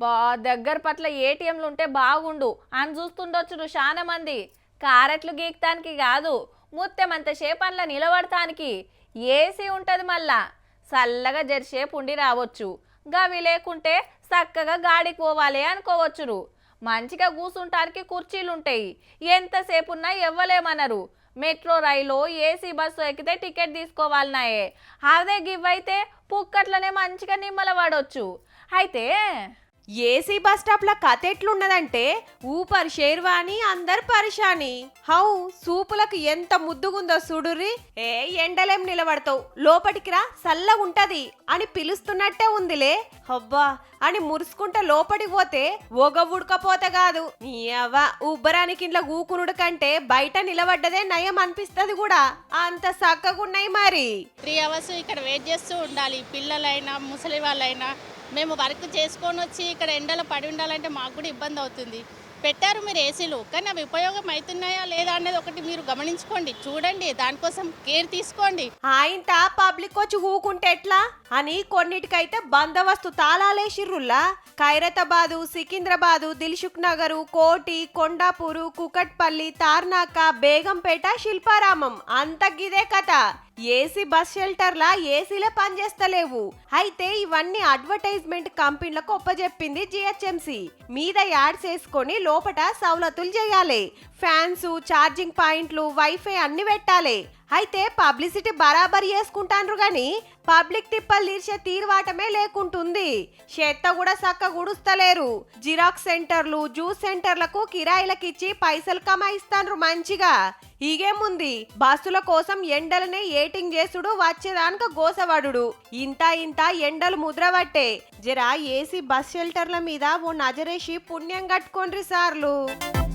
అబ్బా! దగ్గర పట్ల ఏటీఎంలు ఉంటే బాగుండు అని చూస్తుండొచ్చుడు చాలా మంది. కారెట్లు గీక్తానికి కాదు, ముత్తెమంత సేపండ్ల నిలబడటానికి. ఏసీ ఉంటది మళ్ళా, చల్లగా జరసేపు ఉండి రావచ్చు. గవి లేకుంటే చక్కగా గాడికి పోవాలి అనుకోవచ్చురు. మంచిగా కూసుంటానికి కుర్చీలుంటాయి, ఎంతసేపు ఉన్నా ఎవ్వలేమనరు. మెట్రో రైలు ఏసీ బస్సు ఎక్కితే టికెట్ తీసుకోవాలన్నాయే, అదే గివ్వైతే పుక్కట్లనే మంచిగా నిమ్మల పడవచ్చు. అయితే ఏసీ బస్ స్టాప్ ల కథ ఎట్లున్నదంటే ఊపర్ షేర్వాణి అందరు పరిశాని. హౌ సూపులకు ఎంత ముద్దుగుందో చూడుర్రి. ఎండలేం నిలబడతావు, లోపటికి రా సల్లగుంటది అని పిలుస్తున్నట్టే ఉందిలే. హబ్బా అని మురుసుకుంటే లోపలికి పోతే ఒగ ఉడకపోతే కాదు. ఉబ్బరానికి ఇంట్లో గూకునుడు కంటే బయట నిలబడ్డదే నయం అనిపిస్తుంది కూడా. అంత చక్కగున్నాయి మరి. 3 అవర్స్ ఇక్కడ వెయిట్ చేస్తూ ఉండాలి. పిల్లలైనా ముసలి వాళ్ళైనా మేము వర్క్ చేసుకొని వచ్చి ఇక్కడ ఎండలో పడి ఉండాలంటే మాకు కూడా ఇబ్బంది అవుతుంది. పెట్టారు మీరు ఏసీలు, కానీ అవి ఉపయోగం అవుతున్నాయా లేదా అనేది ఒకటి మీరు గమనించుకోండి, చూడండి, దానికోసం కేర్ తీసుకోండి. ఆయంత పబ్లిక్ వచ్చి ఊకుంటే ఎట్లా అని కొన్నిటికైతే బందోబస్తు తాళాలేసిర్రుల్లా. ఖైరతాబాదు, సికింద్రాబాదు, దిల్సుఖ్ నగరు, కోటి, కొండాపూరు, కుకట్పల్లి, తార్నాక, బేగంపేట, శిల్పారామం అంత గిదే కథ. ఏసీ బస్ షెల్టర్లా ఏసీలే పనిచేస్తలేవు. అయితే ఇవన్నీ అడ్వర్టైజ్మెంట్ కంపెనీలకు ఒప్పజెప్పింది జిహెచ్ఎంసీ. మీద యాడ్స్ వేసుకొని లోపట సౌలతులు చేయాలి. ఫ్యాన్స్, ఛార్జింగ్ పాయింట్లు, వైఫై అన్ని పెట్టాలి. అయితే పబ్లిసిటీ బరాబర్ చేసుకుంటాండ్రు గాని పబ్లిక్ తిప్పలు తీర్చే తీరువాటమే లేకుంటుంది. చెత్త కూడా సక్క గుడుస్తలేరు. జిరాక్స్ సెంటర్లు, జ్యూస్ సెంటర్లకు కిరాయిలకిచ్చి పైసలు కమాయిస్తాండ్రు మంచిగా. ఈగేముంది, బస్సుల కోసం ఎండలనే ఏటింగ్ చేసుడు, వచ్చేదానికి గోసవడుడు. ఇంత ఎండలు ముద్రబట్టే. జరా ఏసీ బస్ షెల్టర్ల మీద ఓ నజరేసి పుణ్యం కట్టుకోండ్రి సార్లు.